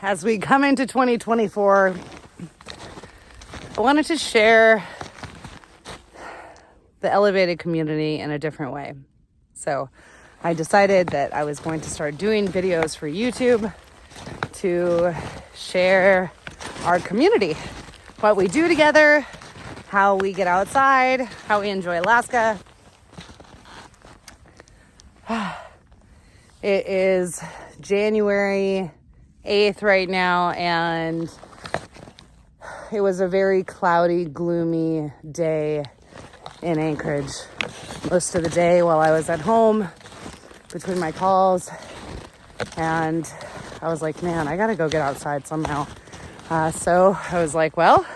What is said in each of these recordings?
as we come into 2024, I wanted to share the elevated community in a different way. So I decided that I was going to start doing videos for YouTube to share our community, what we do together, how we get outside, how we enjoy Alaska. It is January 8th right now, and it was a very cloudy, gloomy day in Anchorage. Most of the day while I was at home between my calls, and I was like, man, I gotta go get outside somehow. So I was like, well,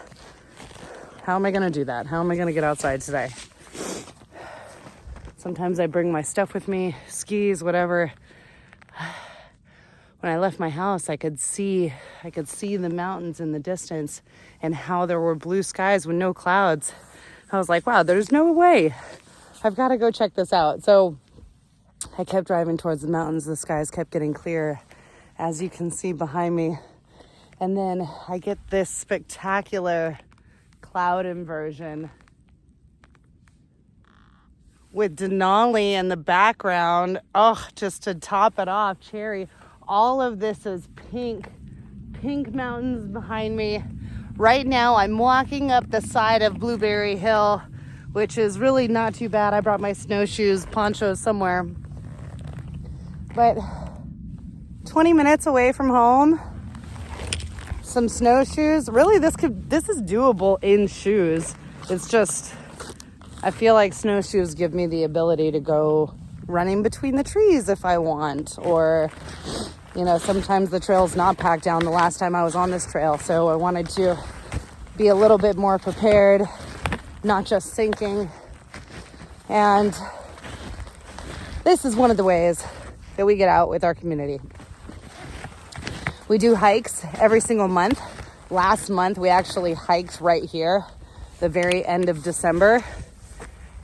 how am I gonna do that? How am I gonna get outside today? Sometimes I bring my stuff with me, skis, whatever. When I left my house, I could see the mountains in the distance and how there were blue skies with no clouds. I was like, wow, there's no way. I've got to go check this out. So I kept driving towards the mountains. The skies kept getting clear, as you can see behind me. And then I get this spectacular cloud inversion with Denali in the background. Oh, just to top it off, cherry. All of this is pink mountains behind me. Right now, I'm walking up the side of Blueberry Hill, which is really not too bad. I brought my snowshoes, ponchos somewhere. But 20 minutes away from home, some snowshoes. Really, this is doable in shoes. It's just, I feel like snowshoes give me the ability to go running between the trees if I want, or sometimes the trail's not packed down. The last time I was on this trail, so I wanted to be a little bit more prepared, not just sinking. And this is one of the ways that we get out with our community. We do hikes every single month. Last month, we actually hiked right here, the very end of December.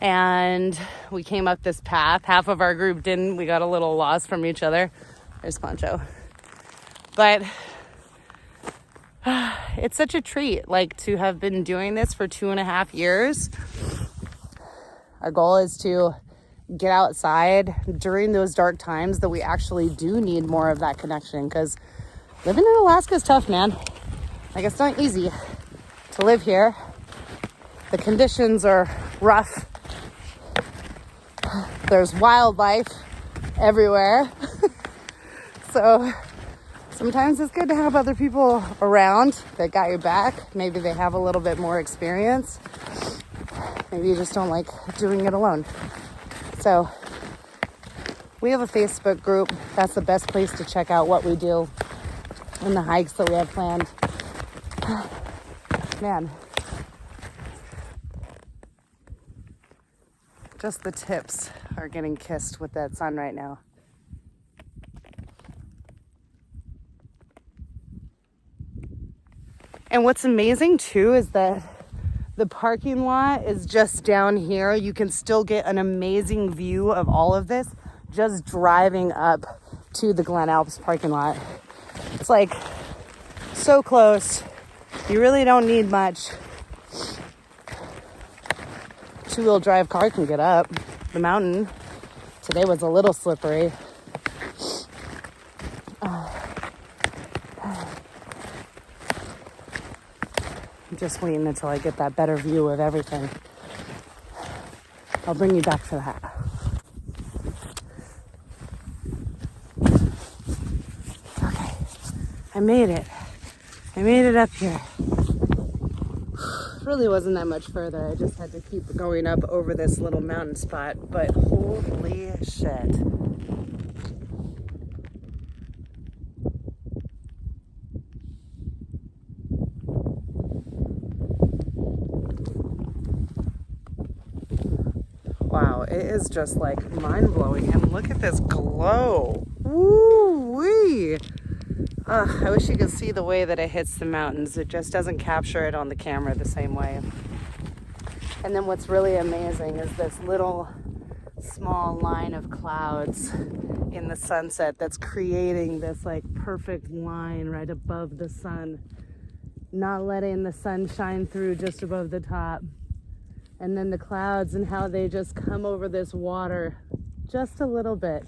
And we came up this path. Half of our group didn't. We got a little lost from each other. There's Poncho. But it's such a treat, to have been doing this for 2.5 years. Our goal is to get outside during those dark times that we actually do need more of that connection, because living in Alaska is tough, man. It's not easy to live here. The conditions are rough. There's wildlife everywhere. So sometimes it's good to have other people around that got your back. Maybe they have a little bit more experience. Maybe you just don't like doing it alone. So we have a Facebook group. That's the best place to check out what we do and the hikes that we have planned. Man, just the tips are getting kissed with that sun right now. And what's amazing too is that the parking lot is just down here. You can still get an amazing view of all of this just driving up to the Glen Alps parking lot. It's so close. You really don't need much. Two-wheel drive car can get up the mountain. Today was a little slippery. I'm just waiting until I get that better view of everything. I'll bring you back for that. Okay, I made it. I made it up here. Really wasn't that much further. I just had to keep going up over this little mountain spot, but holy shit. Wow, it is just mind-blowing. And look at this glow. Woo-wee. I wish you could see the way that it hits the mountains. It just doesn't capture it on the camera the same way. And then what's really amazing is this little small line of clouds in the sunset that's creating this like perfect line right above the sun, not letting the sun shine through just above the top. And then the clouds and how they just come over this water just a little bit.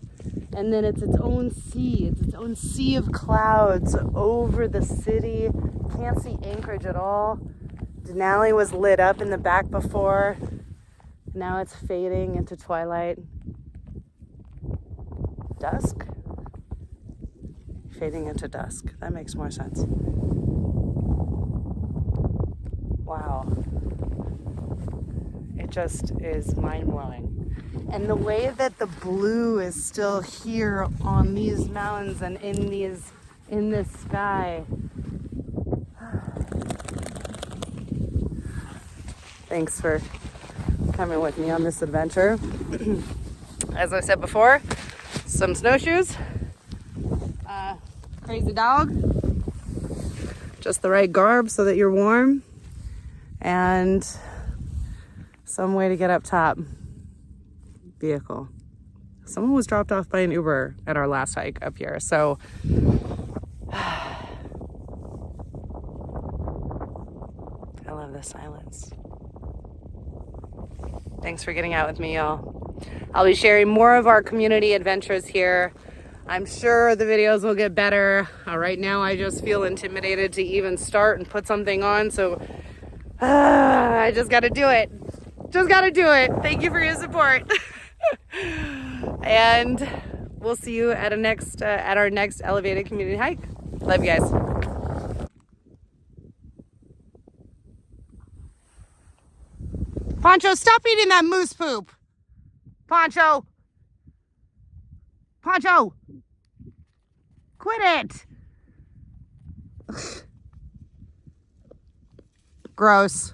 And then it's its own sea. It's its own sea of clouds over the city. Can't see Anchorage at all. Denali was lit up in the back before. Now it's fading into twilight. Dusk? Fading into dusk. That makes more sense. Wow. It just is mind-blowing. And the way that the blue is still here on these mountains and in this sky. Thanks for coming with me on this adventure. As I said before, some snowshoes, crazy dog, just the right garb so that you're warm, and some way to get up top. Vehicle. Someone was dropped off by an Uber at our last hike up here, so I love the silence. Thanks for getting out with me, y'all. I'll be sharing more of our community adventures here. I'm sure the videos will get better. Right now I just feel intimidated to even start and put something on, so I just gotta do it. Just gotta do it. Thank you for your support. And we'll see you at our next elevated community hike. Love you guys. Poncho, stop eating that moose poop. Poncho. Poncho. Quit it. Gross.